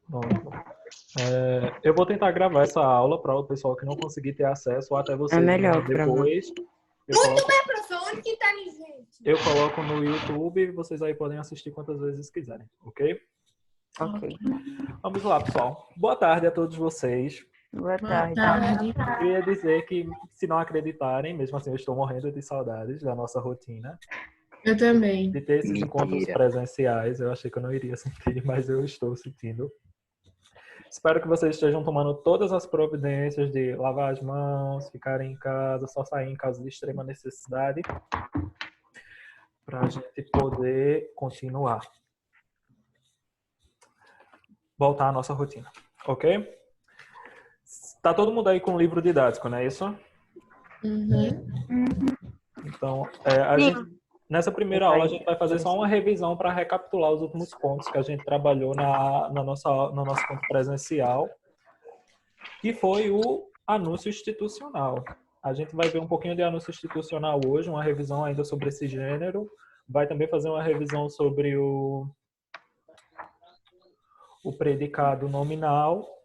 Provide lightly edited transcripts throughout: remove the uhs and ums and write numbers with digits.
Bom, eu vou tentar gravar essa aula para o pessoal que não conseguir ter acesso, ou até vocês melhor depois. Muito bem, professor. Onde que tá gente? Eu coloco no YouTube e vocês aí podem assistir quantas vezes quiserem, ok? Ok. Vamos lá, pessoal. Boa tarde a todos vocês. Boa tarde. Eu queria dizer que, se não acreditarem, mesmo assim eu estou morrendo de saudades da nossa rotina. Eu também. De ter esses encontros presenciais. Eu achei que eu não iria sentir, mas eu estou sentindo. Espero que vocês estejam tomando todas as providências de lavar as mãos, ficarem em casa, só sair em caso de extrema necessidade, para a gente poder continuar. Voltar à nossa rotina, ok? Tá todo mundo aí com o livro didático, não é isso? Então, nessa primeira aula a gente vai fazer só uma revisão para recapitular os últimos pontos que a gente trabalhou no nosso ponto presencial, que foi o anúncio institucional. A gente vai ver um pouquinho de anúncio institucional hoje, uma revisão ainda sobre esse gênero. Vai também fazer uma revisão sobre o predicado nominal.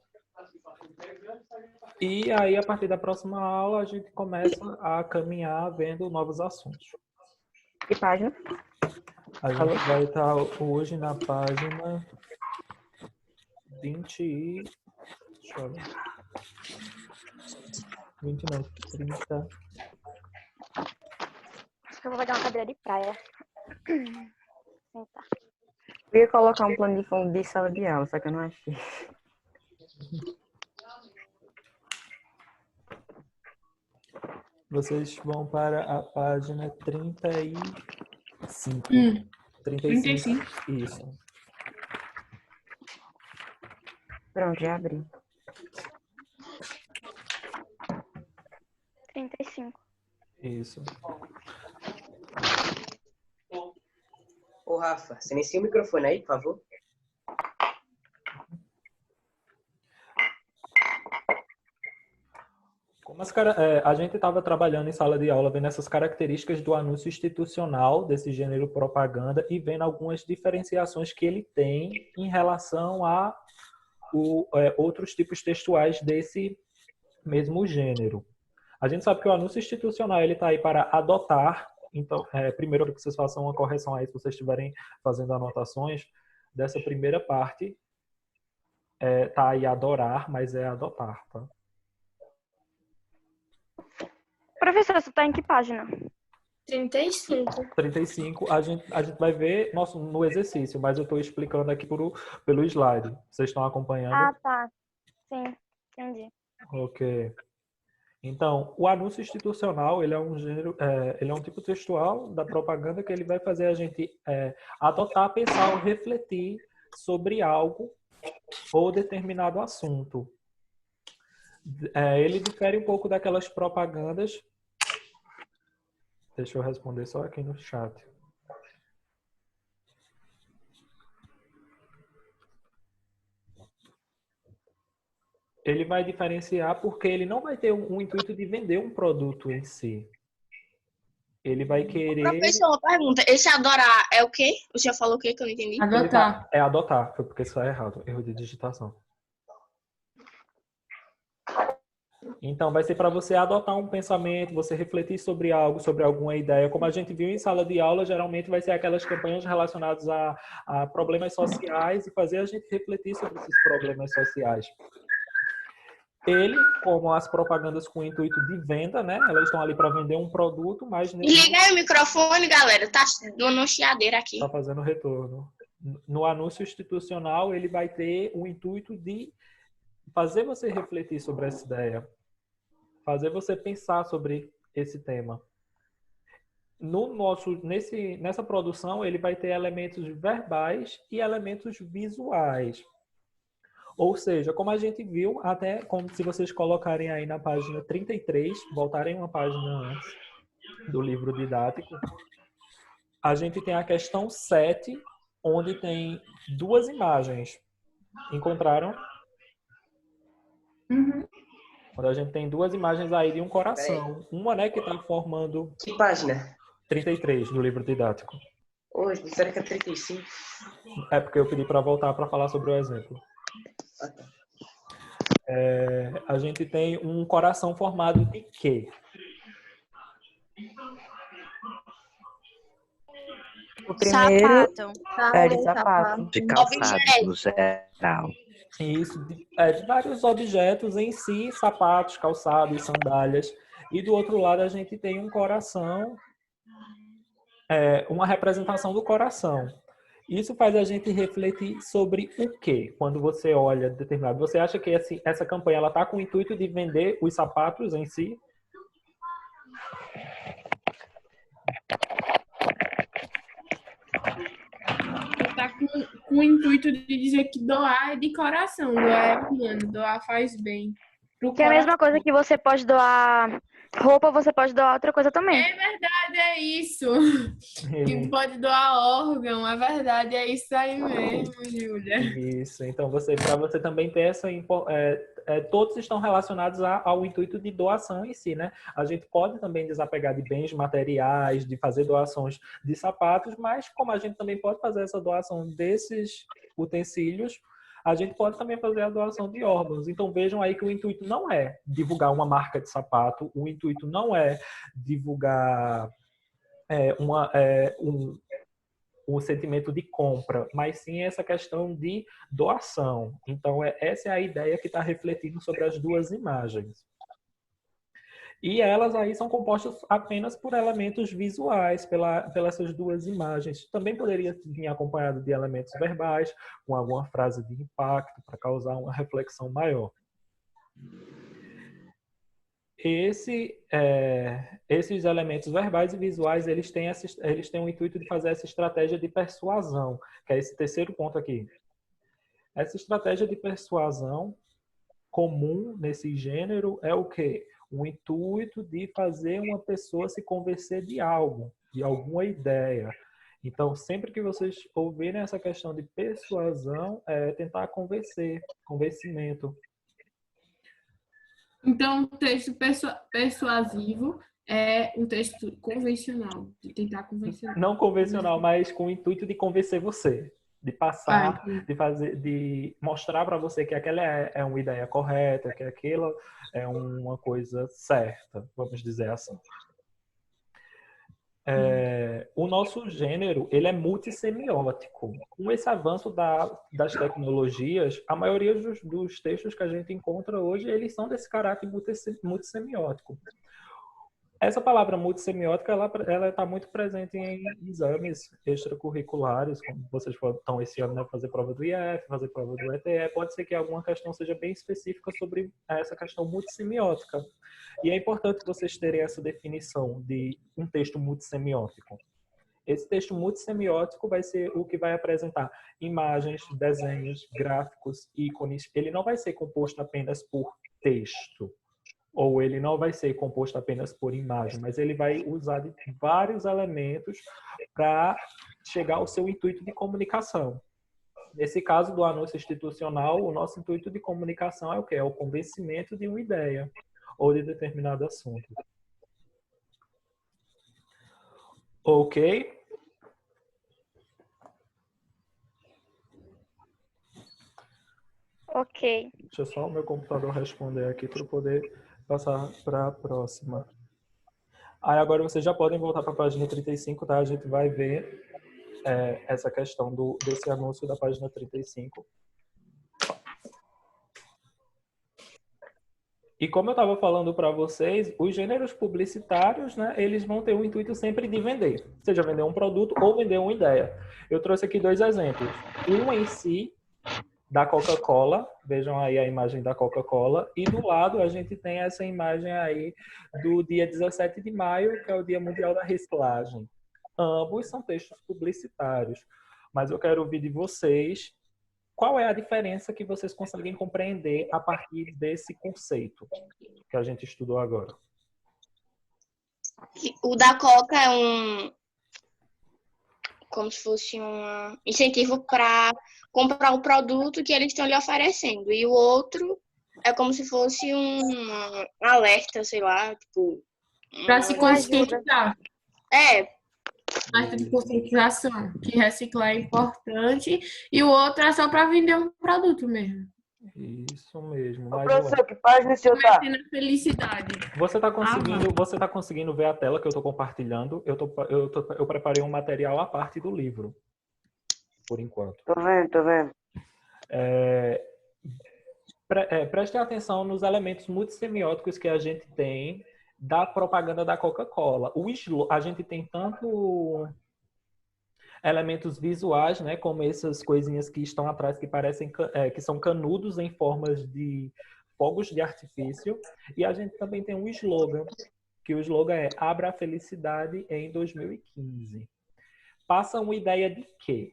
E aí, a partir da próxima aula, a gente começa a caminhar vendo novos assuntos. Que página? A gente vai estar hoje na página 20 e... Deixa eu ver. 20 não, 30. Acho que eu vou pegar uma cadeira de praia. Sentar. Eu ia colocar um plano de fundo de sala de aula, só que eu não achei. Vocês vão para a página 35. 35. Isso. Pronto, já abri. 35. Isso. Ô, Rafa, silencia o microfone aí, por favor. Como a gente estava trabalhando em sala de aula, vendo essas características do anúncio institucional, desse gênero propaganda, e vendo algumas diferenciações que ele tem em relação a outros tipos textuais desse mesmo gênero. A gente sabe que o anúncio institucional ele está aí para adotar. Então, primeiro eu quero que vocês façam uma correção aí, se vocês estiverem fazendo anotações, dessa primeira parte. Tá aí adorar, mas é adotar, tá? Professor, você tá em que página? 35. 35, a gente vai ver no exercício, mas eu estou explicando aqui pelo slide. Vocês estão acompanhando? Ah, tá. Sim, entendi. Ok. Então, o anúncio institucional, ele é um gênero, ele é um tipo textual da propaganda que ele vai fazer a gente adotar, pensar ou refletir sobre algo ou determinado assunto. Ele difere um pouco daquelas propagandas. Deixa eu responder só aqui no chat. Ele vai diferenciar porque ele não vai ter um intuito de vender um produto em si. Ele vai querer... Professor, uma pergunta. Esse adorar é o quê? O senhor falou o quê que eu não entendi? Adotar. É adotar, foi porque isso é errado. Erro de digitação. Então, vai ser para você adotar um pensamento, você refletir sobre algo, sobre alguma ideia. Como a gente viu em sala de aula, geralmente vai ser aquelas campanhas relacionadas a problemas sociais e fazer a gente refletir sobre esses problemas sociais. Ele, como as propagandas com intuito de venda, né? Elas estão ali para vender um produto, mas... Liga aí o microfone, galera. Tá dando chiadeira aqui. Tá fazendo retorno. No anúncio institucional, ele vai ter o intuito de fazer você refletir sobre essa ideia. Fazer você pensar sobre esse tema. Nessa produção, ele vai ter elementos verbais e elementos visuais. Ou seja, como a gente viu, até como se vocês colocarem aí na página 33, voltarem uma página antes do livro didático, a gente tem a questão 7, onde tem duas imagens. Encontraram? Quando a gente tem duas imagens aí de um coração. Uma, né, que está formando... Que página? 33 do livro didático. Hoje, disseram que é 35. É porque eu pedi para voltar para falar sobre o exemplo. Ah, tá. A gente tem um coração formado de quê? O primeiro Sapato. é de sapato. De calçado, Objeto. no geral. Isso, de vários objetos em si, sapatos, calçados, sandálias. E do outro lado a gente tem um coração, uma representação do coração. Isso faz a gente refletir sobre o quê? Quando você olha determinado. Você acha que essa campanha ela está com o intuito de vender os sapatos em si? Tá com o intuito de dizer que doar é de coração, doar é humano, doar faz bem. Que é a mesma coisa que você pode doar roupa, você pode doar outra coisa também. É verdade, é isso. Que pode doar órgão, é verdade, é isso aí mesmo, Júlia. Isso. Então, para você também ter todos estão relacionados ao intuito de doação em si, né? A gente pode também desapegar de bens materiais, de fazer doações de sapatos, mas como a gente também pode fazer essa doação desses utensílios, a gente pode também fazer a doação de órgãos. Então, vejam aí que o intuito não é divulgar uma marca de sapato, o intuito não é divulgar um sentimento de compra, mas sim essa questão de doação. Então, essa é a ideia que está refletindo sobre as duas imagens. E elas aí são compostas apenas por elementos visuais, pelas essas duas imagens. Também poderia vir acompanhado de elementos verbais, com alguma frase de impacto, para causar uma reflexão maior. Esses elementos verbais e visuais, eles têm o intuito de fazer essa estratégia de persuasão, que é esse terceiro ponto aqui. Essa estratégia de persuasão comum nesse gênero é o quê? O intuito de fazer uma pessoa se convencer de algo, de alguma ideia. Então, sempre que vocês ouvirem essa questão de persuasão, é tentar convencimento. Então, o texto persuasivo é um texto convencional, de tentar convencer. Não convencional, mas com o intuito de convencer você. De passar, de mostrar para você que aquela é uma ideia correta, que aquilo é uma coisa certa, vamos dizer assim. O nosso gênero, ele é multissemiótico. Com esse avanço das tecnologias, a maioria dos textos que a gente encontra hoje, eles são desse caráter multissemiótico. Essa palavra multissemiótica, ela está muito presente em exames extracurriculares, como vocês estão esse ano, né, fazer prova do IF, fazer prova do ETE. Pode ser que alguma questão seja bem específica sobre essa questão multissemiótica. E é importante vocês terem essa definição de um texto multissemiótico. Esse texto multissemiótico vai ser o que vai apresentar imagens, desenhos, gráficos, ícones. Ele não vai ser composto apenas por texto, ou ele não vai ser composto apenas por imagem, mas ele vai usar de vários elementos para chegar ao seu intuito de comunicação. Nesse caso do anúncio institucional, o nosso intuito de comunicação é o quê? É o convencimento de uma ideia ou de determinado assunto. Ok? Ok. Deixa só o meu computador responder aqui para eu poder passar para a próxima. Aí agora vocês já podem voltar para a página 35, tá? A gente vai ver essa questão desse anúncio da página 35. E como eu estava falando para vocês, os gêneros publicitários, né, eles vão ter o intuito sempre de vender. Seja vender um produto ou vender uma ideia. Eu trouxe aqui 2 exemplos. Um em si, da Coca-Cola, vejam aí a imagem da Coca-Cola, e do lado a gente tem essa imagem aí do dia 17 de maio, que é o Dia Mundial da Reciclagem. Ambos são textos publicitários, mas eu quero ouvir de vocês qual é a diferença que vocês conseguem compreender a partir desse conceito que a gente estudou agora. O da Coca é como se fosse um incentivo para comprar o produto que eles estão lhe oferecendo. E o outro é como se fosse um alerta, sei lá, tipo... Para se conscientizar. mais de conscientização, que reciclar é importante, e o outro é só para vender um produto mesmo. Isso mesmo. Ô, Mas, professor, que página o senhor tá? Metendo a felicidade. você tá conseguindo ver a tela que eu estou compartilhando? Eu preparei um material à parte do livro, por enquanto. Tô vendo, tô vendo. Prestem atenção nos elementos multissemióticos que a gente tem da propaganda da Coca-Cola. A gente tem tanto elementos visuais, né, como essas coisinhas que estão atrás que parecem que são canudos em formas de fogos de artifício, e a gente também tem um slogan, que o slogan é Abra a Felicidade em 2015. Passa uma ideia de quê?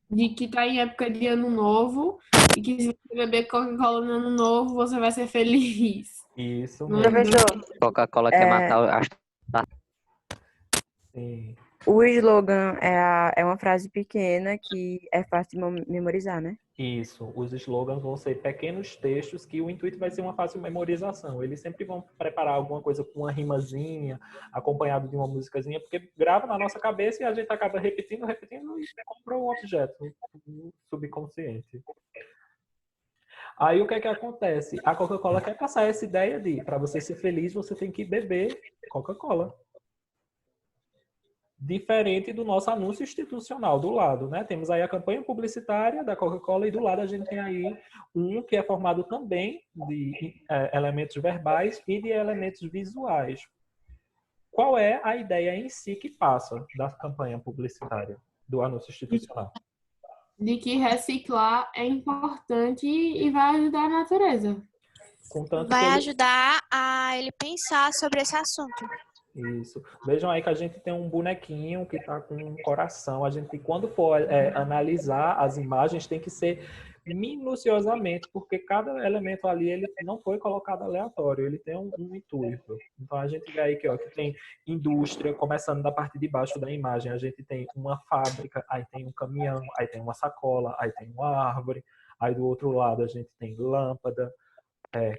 De que tá em época de ano novo e que se você beber Coca-Cola no ano novo, você vai ser feliz. Isso Não mesmo. Professor, Coca-Cola quer matar as... Sim. o slogan é uma frase pequena que é fácil de memorizar, né? Isso, os slogans vão ser pequenos textos que o intuito vai ser uma fácil memorização. Eles sempre vão preparar alguma coisa com uma rimazinha, acompanhado de uma musicazinha, porque grava na nossa cabeça e a gente acaba repetindo e compra um objeto um subconsciente. Aí o que é que acontece? A Coca-Cola quer passar essa ideia de, para você ser feliz, você tem que beber Coca-Cola. Diferente do nosso anúncio institucional do lado, né? Temos aí a campanha publicitária da Coca-Cola e do lado a gente tem aí um que é formado também de elementos verbais e de elementos visuais. Qual é a ideia em si que passa da campanha publicitária, do anúncio institucional? De que reciclar é importante e vai ajudar a natureza. Contanto Vai que ele... ajudar a ele pensar sobre esse assunto. Isso. Vejam aí que a gente tem um bonequinho que está com um coração. A gente, quando for analisar as imagens, tem que ser minuciosamente, porque cada elemento ali ele não foi colocado aleatório, ele tem um intuito. Então a gente vê aí que tem indústria, começando da parte de baixo da imagem, a gente tem uma fábrica, aí tem um caminhão, aí tem uma sacola, aí tem uma árvore, aí do outro lado a gente tem lâmpada,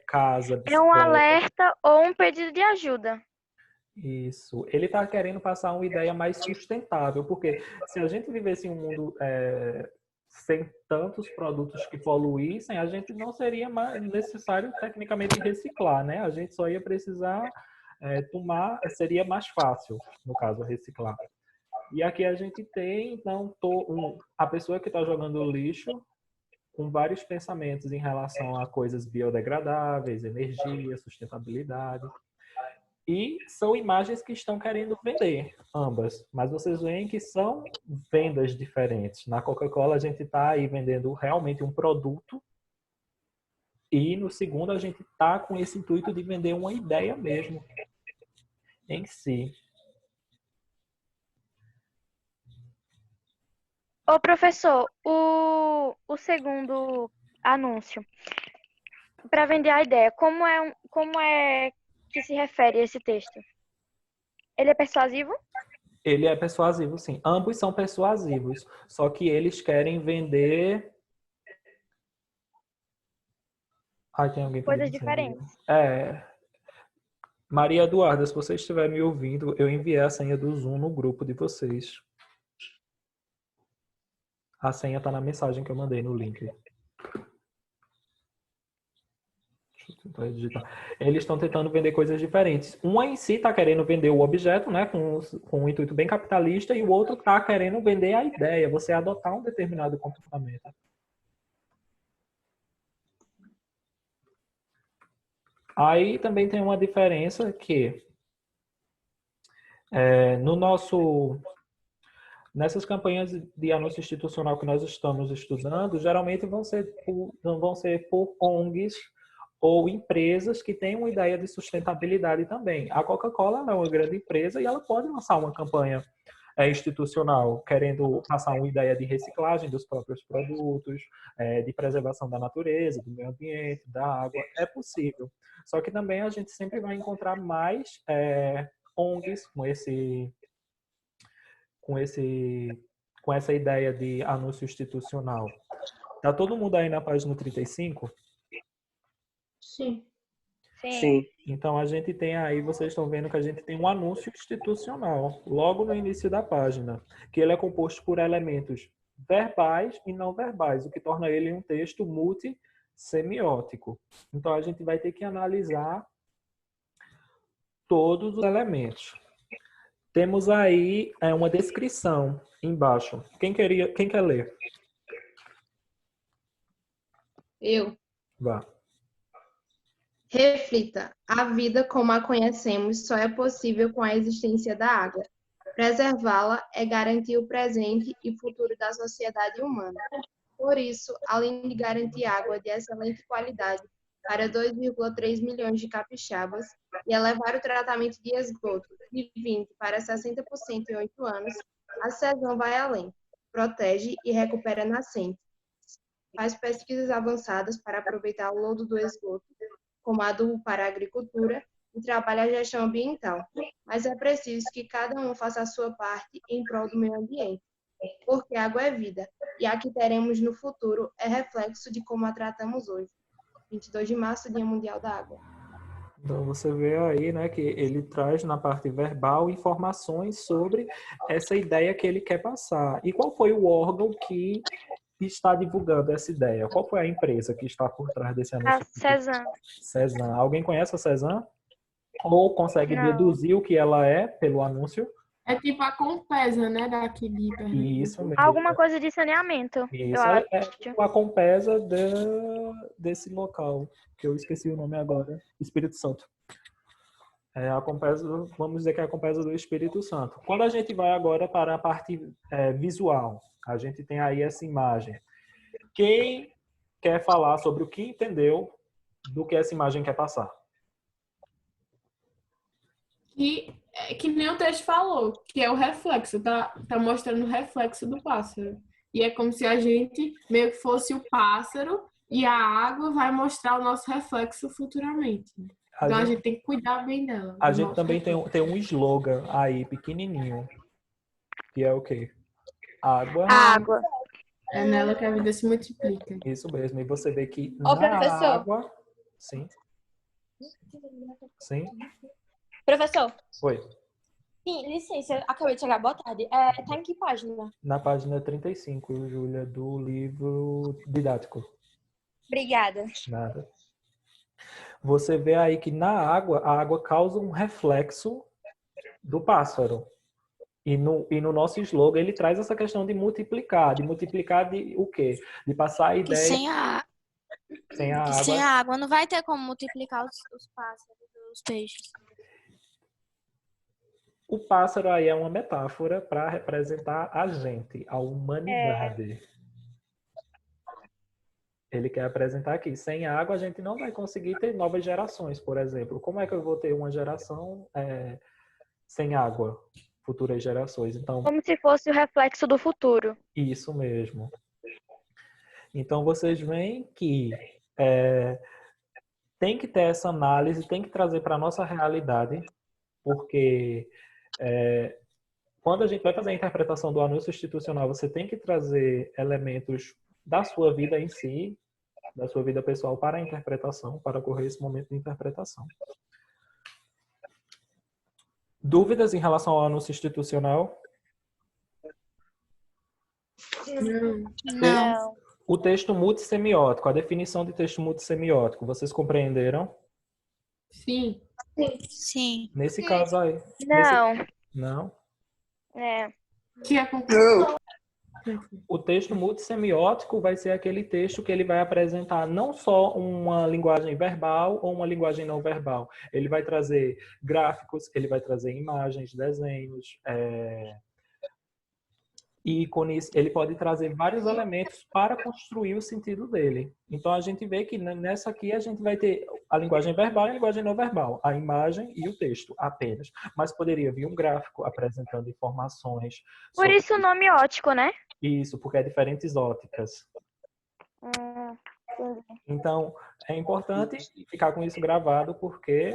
casa, É um bicicleta. alerta ou um pedido de ajuda. Isso. Ele está querendo passar uma ideia mais sustentável, porque se a gente vivesse em um mundo sem tantos produtos que poluíssem, a gente não seria mais necessário tecnicamente reciclar, né? A gente só ia precisar seria mais fácil, no caso, reciclar. E aqui a gente tem, então, a pessoa que está jogando lixo com vários pensamentos em relação a coisas biodegradáveis, energia, sustentabilidade. E são imagens que estão querendo vender, ambas. Mas vocês veem que são vendas diferentes. Na Coca-Cola a gente está aí vendendo realmente um produto. E no segundo a gente está com esse intuito de vender uma ideia mesmo em si. Ô, professor, o segundo anúncio, para vender a ideia, como é que se refere a esse texto? Ele é persuasivo? Ele é persuasivo, sim. Ambos são persuasivos, só que eles querem vender... tem alguém Coisas pedindo diferentes. Maria Eduarda, se você estiver me ouvindo, eu enviei a senha do Zoom no grupo de vocês. A senha está na mensagem que eu mandei no link. Eles estão tentando vender coisas diferentes. Um em si está querendo vender o objeto, né, com um intuito bem capitalista, e o outro está querendo vender a ideia, você adotar um determinado comportamento. Aí também tem uma diferença que nessas campanhas de anúncio institucional que nós estamos estudando, geralmente vão ser por ONGs ou empresas que têm uma ideia de sustentabilidade também. A Coca-Cola é uma grande empresa e ela pode lançar uma campanha institucional querendo passar uma ideia de reciclagem dos próprios produtos, de preservação da natureza, do meio ambiente, da água. É possível. Só que também a gente sempre vai encontrar mais ONGs com essa ideia de anúncio institucional. Tá todo mundo aí na página 35? Sim. Sim. Então, a gente tem aí, vocês estão vendo que a gente tem um anúncio institucional, logo no início da página, que ele é composto por elementos verbais e não verbais, o que torna ele um texto multissemiótico. Então, a gente vai ter que analisar todos os elementos. Temos aí uma descrição embaixo. Quem quer ler? Eu. Vá. Reflita. A vida como a conhecemos só é possível com a existência da água. Preservá-la é garantir o presente e futuro da sociedade humana. Por isso, além de garantir água de excelente qualidade para 2,3 milhões de capixabas e elevar o tratamento de esgoto de 20% para 60% em 8 anos, a CESAM vai além, protege e recupera nascentes, faz pesquisas avançadas para aproveitar o lodo do esgoto como adubo para a agricultura e trabalha a gestão ambiental. Mas é preciso que cada um faça a sua parte em prol do meio ambiente, porque a água é vida, e a que teremos no futuro é reflexo de como a tratamos hoje. 22 de março, Dia Mundial da Água. Então você vê aí, né, que ele traz na parte verbal informações sobre essa ideia que ele quer passar. E qual foi o órgão que está divulgando essa ideia? Qual foi a empresa que está por trás desse A anúncio? CESAM. CESAM. Alguém conhece a CESAM? Ou consegue Não. deduzir o que ela é pelo anúncio? É tipo a Compesa, né, daqui de Pernambuco. Isso mesmo. Alguma coisa de saneamento, eu Isso acho. é a Compesa desse local, que eu esqueci o nome agora, Espírito Santo. É a Compesa, vamos dizer que é a Compesa do Espírito Santo. Quando a gente vai agora para a parte visual, a gente tem aí essa imagem. Quem quer falar sobre o que entendeu do que essa imagem quer passar? Que nem o texto falou, que é o reflexo, tá mostrando o reflexo do pássaro. E é como se a gente meio que fosse o pássaro e a água vai mostrar o nosso reflexo futuramente. Então a gente tem que cuidar bem dela. A gente também tem um slogan aí, pequenininho, que é o quê? Água. Água. É nela que a vida se multiplica. Isso mesmo. E você vê que Ô, na professor. água... Sim. Sim. Professor, Oi. sim, licença, acabei de chegar, boa tarde. Tá em que página? Na página 35, Júlia, do livro didático. Obrigada. Nada. Você vê aí que na água, a água causa um reflexo do pássaro. E no nosso slogan, ele traz essa questão de multiplicar de o quê? De passar a Que ideia sem a, sem a que água. sem a água não vai ter como multiplicar os pássaros, os peixes. O pássaro aí é uma metáfora para representar a gente, a humanidade. Ele quer apresentar aqui, sem água a gente não vai conseguir ter novas gerações, por exemplo. Como é que eu vou ter uma geração sem água? Futuras gerações. Então, Como se fosse o reflexo do futuro. isso mesmo. Então, vocês veem que tem que ter essa análise, tem que trazer para a nossa realidade, porque quando a gente vai fazer a interpretação do anúncio institucional, você tem que trazer elementos da sua vida em si, da sua vida pessoal para a interpretação, para ocorrer esse momento de interpretação. Dúvidas em relação ao anúncio institucional? Não. O texto multissemiótico, a definição de texto multissemiótico, vocês compreenderam? Sim. Sim. Nesse caso aí. Não. Não? É. Que é conclusão. O texto multissemiótico vai ser aquele texto que ele vai apresentar não só uma linguagem verbal ou uma linguagem não verbal. Ele vai trazer gráficos, ele vai trazer imagens, desenhos, ícones, ele pode trazer vários elementos para construir o sentido dele. Então a gente vê que nessa aqui a gente vai ter a linguagem verbal e a linguagem não verbal, a imagem e o texto apenas. Mas poderia vir um gráfico apresentando informações. Por isso o nome ótico, né? Isso, porque é diferentes óticas. Entendi. Então, é importante ficar com isso gravado, porque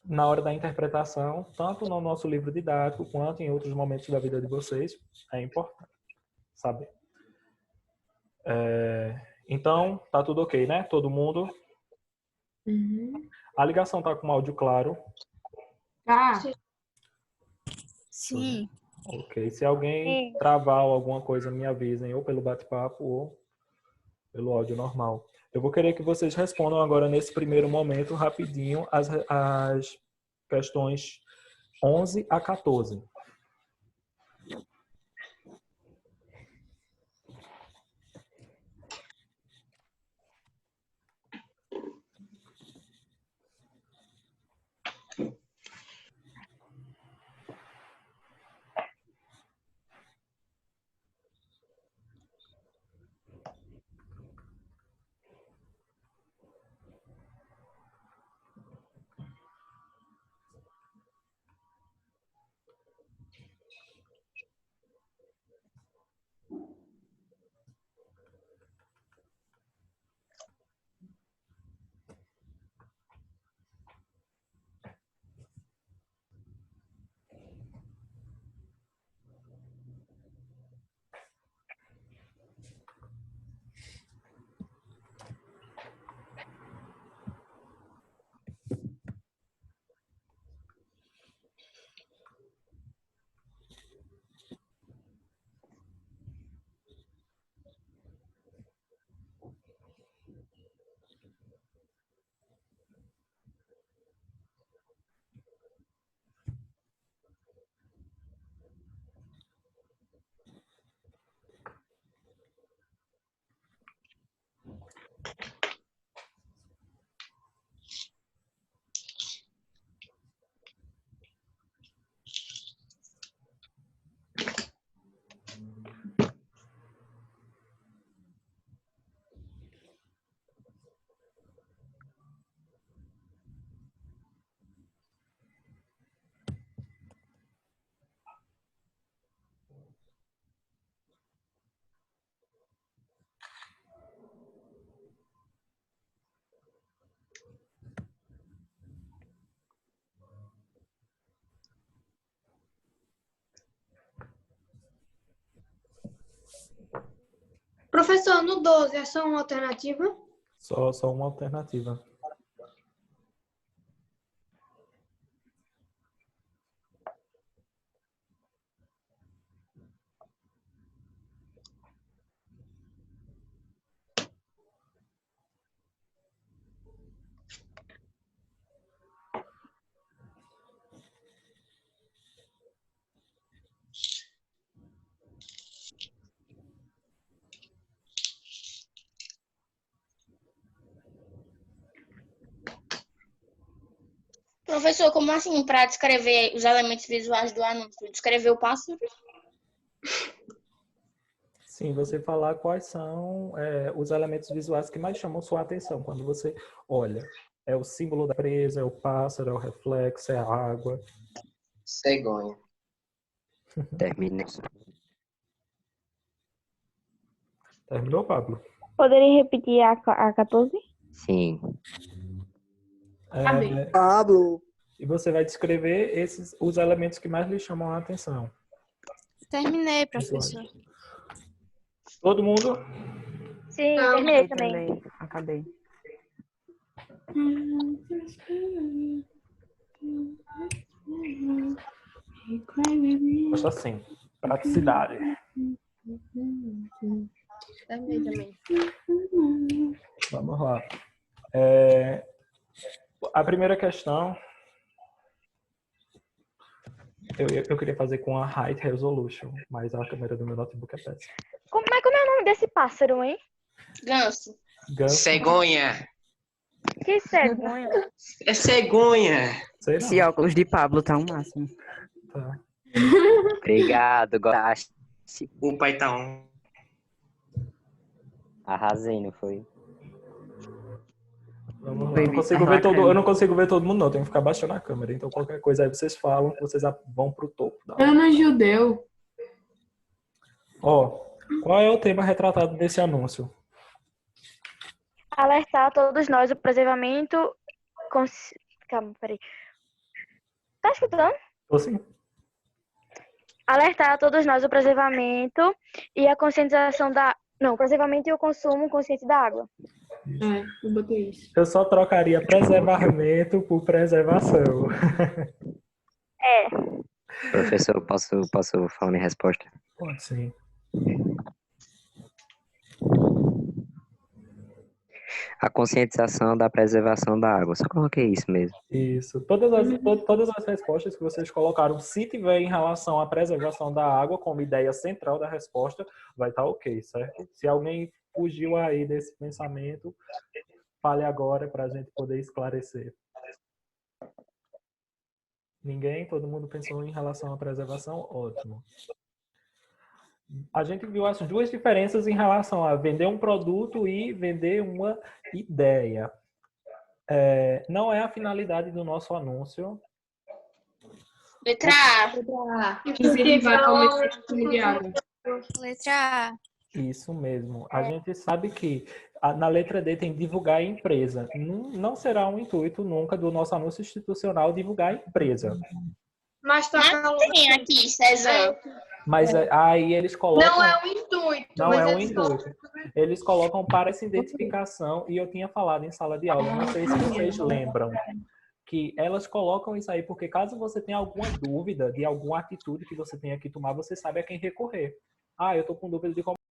na hora da interpretação, tanto no nosso livro didático, quanto em outros momentos da vida de vocês, é importante saber. Então, tá tudo ok, né? Todo mundo? Uhum. A ligação tá com áudio claro. Tá. Sim. Ok. Se alguém Sim. travar ou alguma coisa, me avisem, ou pelo bate-papo ou pelo áudio normal. Eu vou querer que vocês respondam agora, nesse primeiro momento, rapidinho, as questões 11 a 14. Professor, no 12 é só uma alternativa? Só uma alternativa. Professor, como assim para descrever os elementos visuais do anúncio? Descrever o pássaro? Sim, você falar quais são os elementos visuais que mais chamam sua atenção quando você olha. É o símbolo da presa, é o pássaro, é o reflexo, é a água. Cegonha. Termina. Terminou, Pablo? Poderia repetir a 14? Sim. Amém. Pablo. E você vai descrever os elementos que mais lhe chamam a atenção. Terminei, professor. Todo mundo? Sim, Não, terminei também. Acabei. Gosto assim. Praticidade. Também. Vamos lá. A primeira questão eu queria fazer com a High Resolution, mas a câmera do meu notebook é péssima. Como é o nome desse pássaro, hein? Ganso. Ganso. Cegonha. Que cegonha. É cegonha. Sei não. Esse óculos de Pablo tá um máximo. Tá. Obrigado, gostaste. O pai tá on. Arrasei, não foi? Vamos lá. Eu não consigo ver todo mundo, não. Tenho que ficar baixando a câmera. Então, qualquer coisa aí vocês falam, que vocês vão pro topo. Ana Judeu. Ó, qual é o tema retratado nesse anúncio? Alertar a todos nós o preservamento... Calma, peraí. Tá escutando? Tô sim. Alertar a todos nós o preservamento e a conscientização da... Não, o preservamento e o consumo consciente da água. Eu botei isso. Eu só trocaria preservamento por preservação. É. Professor, posso falar minha resposta? Pode sim. A conscientização da preservação da água. Só coloquei isso mesmo. Isso. Todas as respostas que vocês colocaram, se tiver em relação à preservação da água como ideia central da resposta, vai estar ok, certo? Se alguém fugiu aí desse pensamento, fale agora para a gente poder esclarecer. Ninguém? Todo mundo pensou em relação à preservação? Ótimo. A gente viu as duas diferenças em relação a vender um produto e vender uma ideia. Não é a finalidade do nosso anúncio. Letra A. Incentivar o aumento do consumo de água. Letra A. Isso mesmo. A gente sabe que na letra D tem divulgar a empresa. Não será um intuito nunca do nosso anúncio institucional divulgar a empresa. Mas tá falando... Tem aqui, César. Mas aí eles colocam... Não é um intuito. Não mas é um eles intuito. Eles colocam para essa identificação, e eu tinha falado em sala de aula, não sei se vocês lembram, que elas colocam isso aí porque caso você tenha alguma dúvida de alguma atitude que você tenha que tomar, você sabe a quem recorrer. Eu estou com dúvida de como